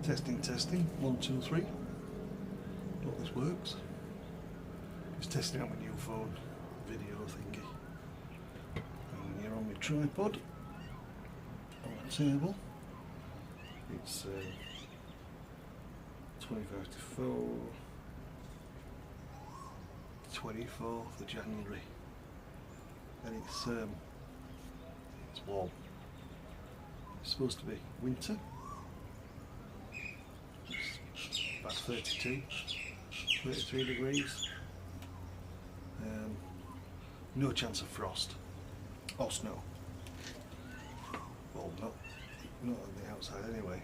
Testing, testing, 1, 2, 3. Hope this works. Just testing out my new phone video thingy. And here on my tripod on the table. It's 2054, 24th of January, and it's warm. It's supposed to be winter. It's about 32, 33 degrees. No chance of frost or snow. Well, not on the outside anyway.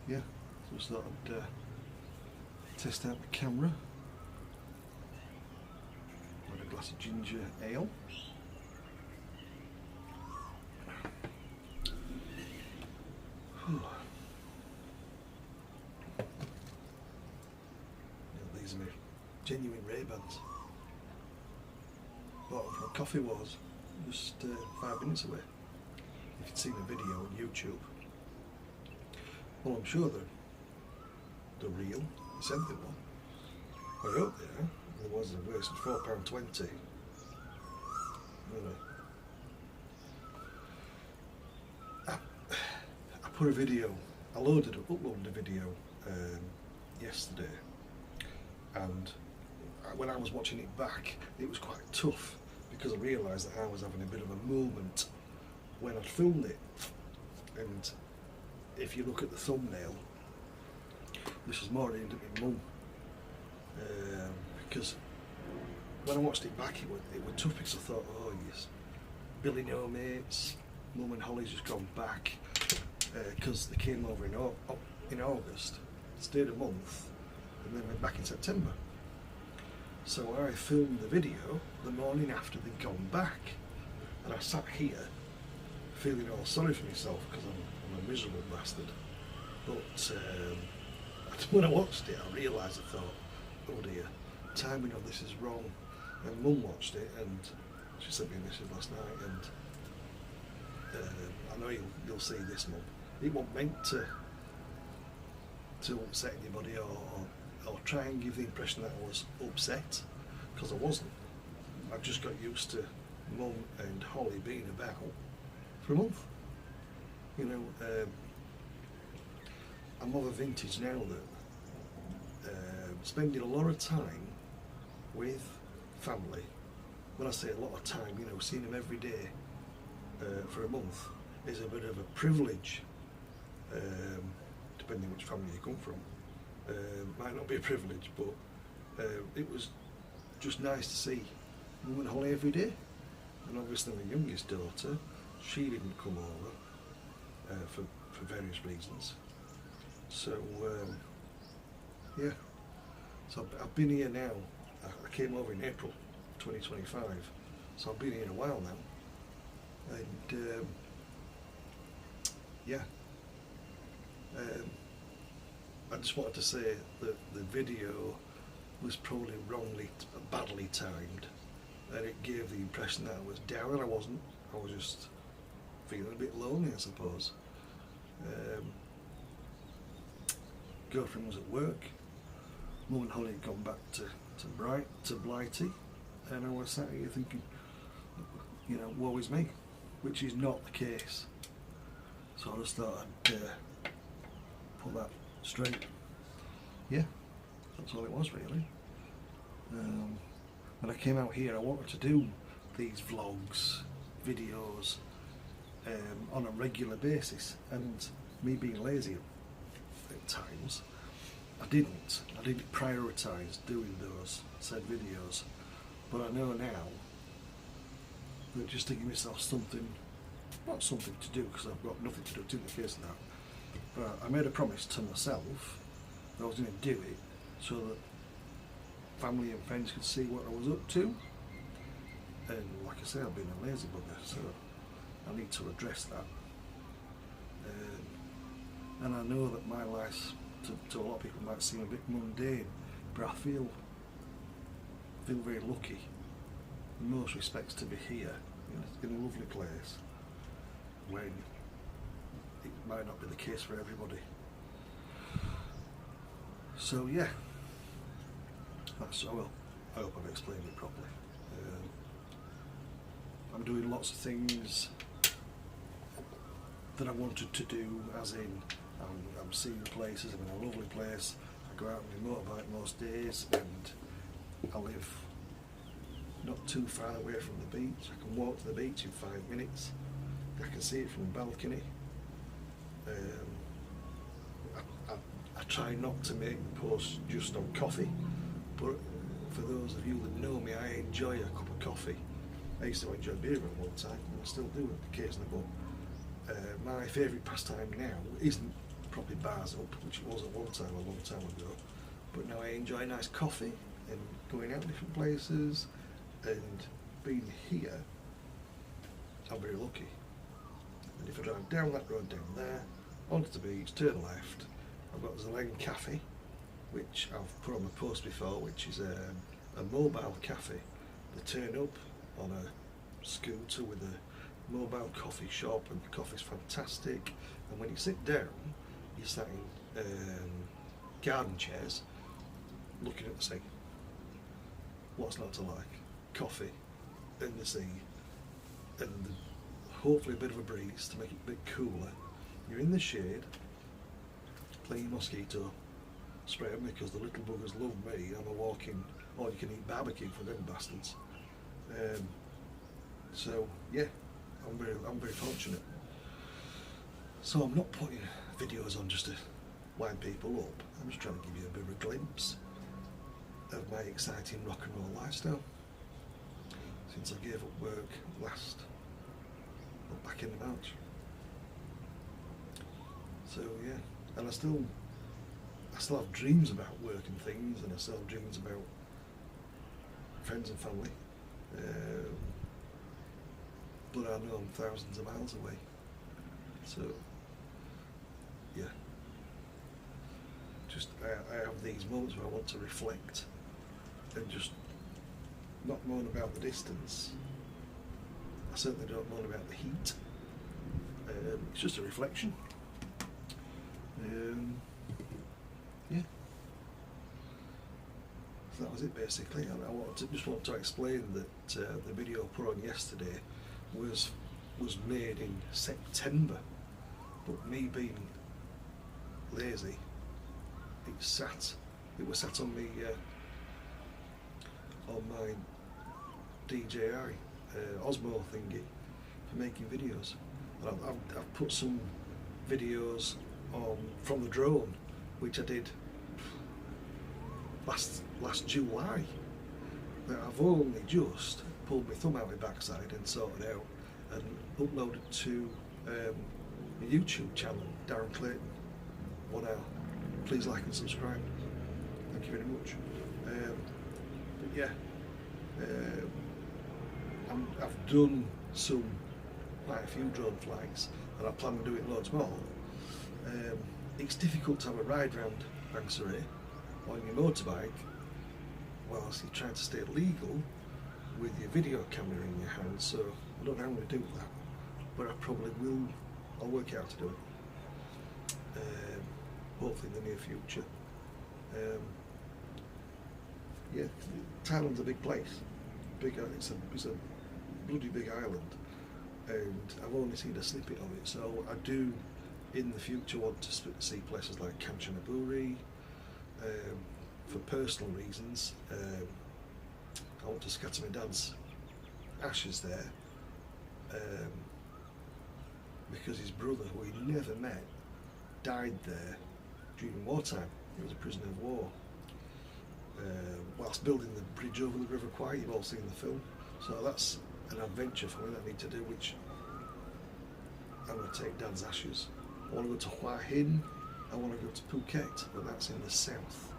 Yeah, so just thought I'd test out the camera. Got a glass of ginger ale. These are my genuine Ray-Bans. Bought them from Coffee Wars, just 5 minutes away. If you'd seen a video on YouTube. Well, I'm sure they're real. They said they were. I hope they are. Otherwise they're worth £4.20. Anyway. I put a video, uploaded a video yesterday, and when I was watching it back, it was quite tough because I realised that I was having a bit of a moment when I filmed it. And if you look at the thumbnail, this was more aimed at my mum, because when I watched it back, it was tough because I thought, oh yes, Billy no mates, Mum and Holly's just gone back because they came over in August, stayed a month, and then went back in September. So I filmed the video the morning after they'd gone back, and I sat here feeling all sorry for myself because I'm a miserable bastard. But when I watched it, I realised, I thought, oh dear, timing on this is wrong. And Mum watched it, and she sent me a message last night, and I know you'll see this, Mum. It wasn't meant to upset anybody or try and give the impression that I was upset, because I wasn't. I just got used to Mum and Holly being about for a month. You know, I'm of a vintage now that spending a lot of time with family. When I say a lot of time, you know, seeing them every day for a month is a bit of a privilege, depending which family you come from. Might not be a privilege, but it was just nice to see Mum and Holly every day. And obviously my youngest daughter, she didn't come over for various reasons. So yeah, so I've been here now. I came over in April 2025, so I've been here a while now, and yeah. I just wanted to say that the video was probably badly timed, and it gave the impression that I was down, and I wasn't. I was just feeling a bit lonely, I suppose. Girlfriend was at work, Mum and Holly had gone back to Blighty, and I was sat here thinking, you know, woe is me, which is not the case. So I just thought I'd put that straight. Yeah, that's all it was really. When I came out here, I wanted to do these vlogs, videos on a regular basis, and me being lazy at times, I didn't prioritise doing those said videos. But I know now that just to give myself something, not something to do because I've got nothing to do, to the case of that, but I made a promise to myself that I was going to do it so that family and friends could see what I was up to. And like I say, I've been a lazy bugger, so I need to address that. And I know that my life, to a lot of people, might seem a bit mundane, but I feel very lucky in most respects to be here, in a lovely place, when it might not be the case for everybody. So yeah, that's, well, I hope I've explained it properly. I'm doing lots of things that I wanted to do, as in I'm seeing places. I'm in a lovely place. I go out on my motorbike most days, and I live not too far away from the beach. I can walk to the beach in 5 minutes. I can see it from the balcony. I try not to make posts just on coffee, but for those of you that know me, I enjoy a cup of coffee. I used to enjoy beer at one time, and I still do occasionally, but my favourite pastime now isn't probably bars up, which it was at one time, a long time ago, but now I enjoy nice coffee and going out different places, and being here, I'm very lucky. And if I drive down that road down there, onto the beach, turn left, I've got Zelen Cafe, which I've put on my post before, which is a mobile cafe. They turn up on a scooter with a mobile coffee shop, and the coffee's fantastic. And when you sit down, you're sat in garden chairs, looking at the sea. What's not to like? Coffee and the sea, and hopefully a bit of a breeze to make it a bit cooler. You're in the shade, playing mosquito spray on, because the little buggers love me. I'm a walking all-you-can-eat barbecue for them bastards. So yeah, I'm very fortunate. So I'm not putting videos on just to wind people up. I'm just trying to give you a bit of a glimpse of my exciting rock and roll lifestyle since I gave up work back in March. So yeah, and I still have dreams about work and things, and I still have dreams about friends and family. But I know I'm thousands of miles away. So yeah, just I have these moments where I want to reflect and just not moan about the distance. I certainly don't moan about the heat. It's just a reflection. Yeah. So that was it basically. I just want to explain that the video I put on yesterday was made in September, but me being lazy, it was sat on me on my DJI Osmo thingy for making videos. And I've put some videos on from the drone, which I did last July, that I've only just pulled my thumb out my backside and sorted out and uploaded to my YouTube channel, Darren Clayton, 1 hour. Please like and subscribe. Thank you very much. But yeah, I've done quite a few drone flights, and I plan on doing loads more. It's difficult to have a ride round Bang Sare on your motorbike whilst you're trying to stay legal with your video camera in your hand, so I don't know how I'm going to do that, but I probably will. I'll work out how to do it, hopefully in the near future. Yeah, Thailand's a big place. It's a bloody big island, and I've only seen a snippet of it, so I do in the future want to see places like Kanchanaburi. For personal reasons, I want to scatter my dad's ashes there, because his brother, who he never met, died there during wartime. He was a prisoner of war whilst building the bridge over the River Kwai. You've all seen the film, so that's an adventure for me that I need to do, which I'm going to take Dad's ashes. I want to go to Hua Hin, I want to go to Phuket, but that's in the south.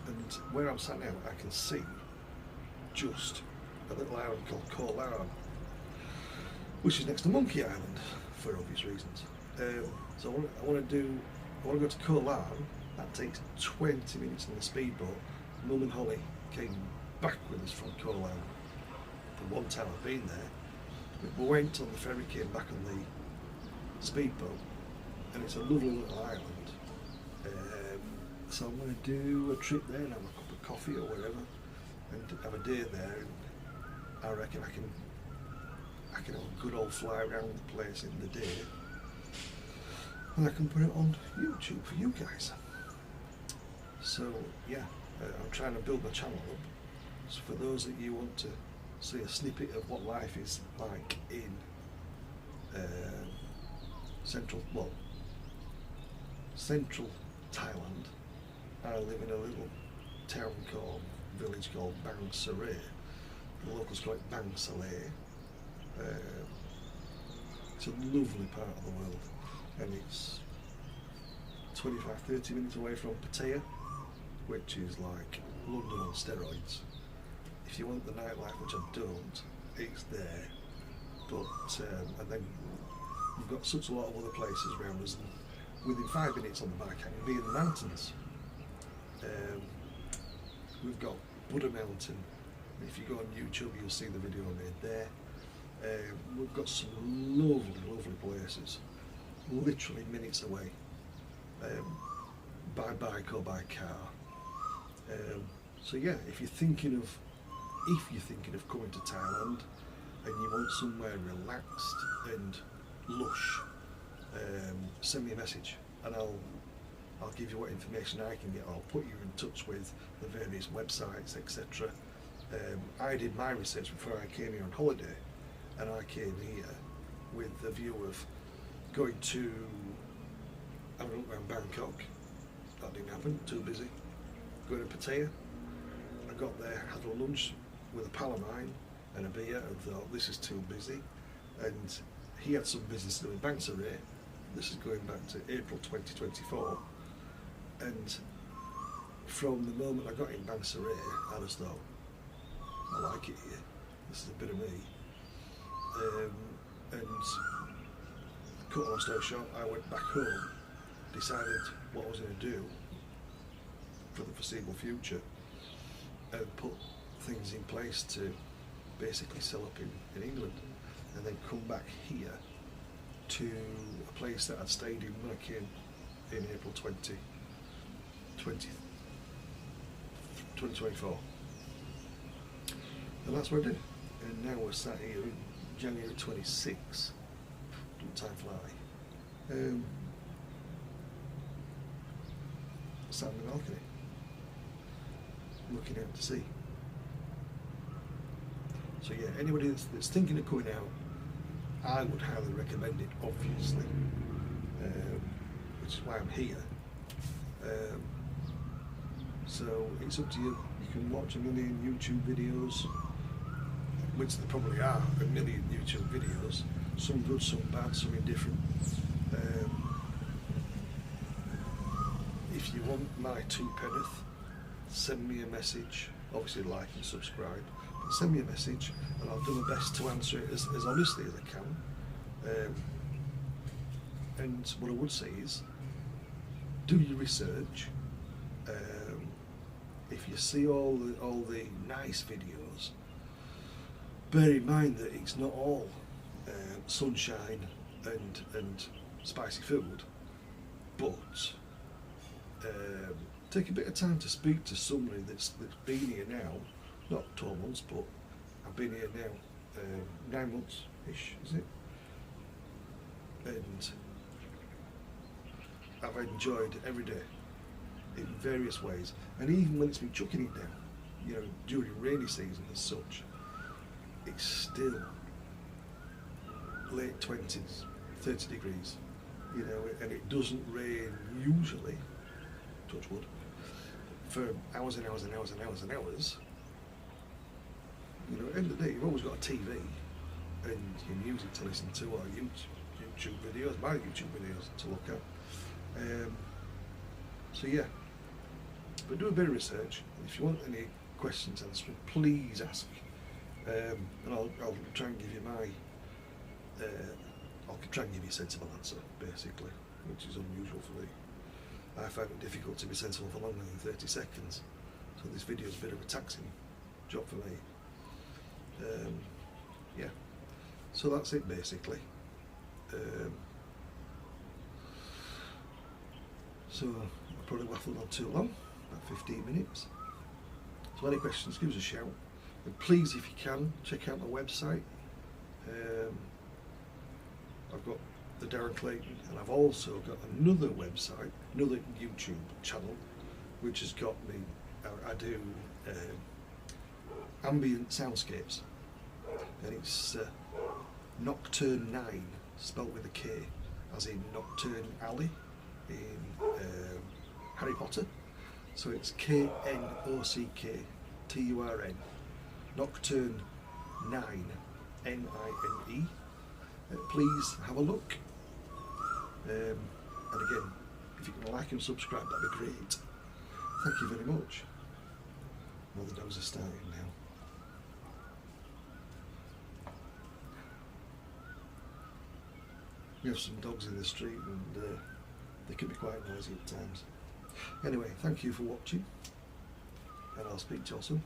And where I'm sat now, I can see just a little island called Koh Larn, which is next to Monkey Island for obvious reasons. So I want to go to Koh Larn. That takes 20 minutes in the speedboat. Mum and Holly came back with us from Koh Larn the one time I've been there. We went on the ferry, came back on the speedboat, and it's a lovely little island. So I'm going to do a trip there and have a cup of coffee or whatever, and have a day there. And I reckon I can have a good old fly around the place in the day, and I can put it on YouTube for you guys. So yeah, I'm trying to build my channel up. So for those that you want to see a snippet of what life is like in central Thailand, I live in a little village called Bang Sare. The locals call it Bang Sare. It's a lovely part of the world, and it's 25-30 minutes away from Pattaya, which is like London on steroids. If you want the nightlife, which I don't, it's there. But and then we've got such a lot of other places around us, and within 5 minutes on the bike I can be in the mountains. We've got Buddha Mountain. If you go on YouTube, you'll see the video I made there. We've got some lovely places, literally minutes away, by bike or by car. So yeah, if you're thinking of coming to Thailand and you want somewhere relaxed and lush, send me a message and I'll give you what information I can get. I'll put you in touch with the various websites, etc. I did my research before I came here on holiday, and I came here with the view of going to have a look around Bangkok. That didn't happen, too busy. Going to Pattaya. I got there, had a lunch with a pal of mine and a beer, and thought this is too busy. And he had some business to do in Bang Sare. This is going back to April 2024. And from the moment I got in Bang Sare, I just thought, I like it here. This is a bit of me. And cut a long story short, I went back home, decided what I was going to do for the foreseeable future, and put things in place to basically sell up in England, and then come back here to a place that I'd stayed in when I came in April 2024. And that's what I did. And now we're sat here in January 26. Doesn't time fly? Sat on the balcony, looking out to sea. So yeah, anybody that's thinking of coming out, I would highly recommend it, obviously, which is why I'm here. So it's up to you. You can watch a million YouTube videos, which there probably are a million YouTube videos, some good, some bad, some indifferent. If you want my 2p, send me a message, obviously like and subscribe, but send me a message and I'll do my best to answer it as honestly as I can. And what I would say is, do your research. If you see all the nice videos, bear in mind that it's not all sunshine and spicy food, but take a bit of time to speak to somebody that's been here now, not 12 months, but I've been here now 9 months-ish, is it? And I've enjoyed every day in various ways, and even when it's been chucking it down, you know, during rainy season as such, it's still late 20s, 30 degrees, you know, and it doesn't rain usually, touch wood, for hours and hours and hours and hours and hours. You know, at the end of the day, you've always got a TV and your music to listen to, or YouTube videos, my YouTube videos to look at. So yeah, but do a bit of research. If you want any questions answered, please ask, and I'll try and give you I'll try and give you a sensible answer, basically, which is unusual for me. I find it difficult to be sensible for longer than 30 seconds, so this video is a bit of a taxing job for me. Yeah, so that's it basically. So probably waffled on too long, about 15 minutes. So any questions, give us a shout. And please, if you can, check out my website. I've got the Darren Clayton, and I've also got another website, another YouTube channel, which has got me, I do ambient soundscapes, and it's Nocturne 9, spelt with a K, as in Nocturne Alley in Harry Potter. So it's KNOCKTURN, Nocturne 9, NINE. Please have a look. And again, if you can like and subscribe, that'd be great. Thank you very much. Well, the dogs are starting now. We have some dogs in the street, and they can be quite noisy at times. Anyway, thank you for watching, and I'll speak to you all soon.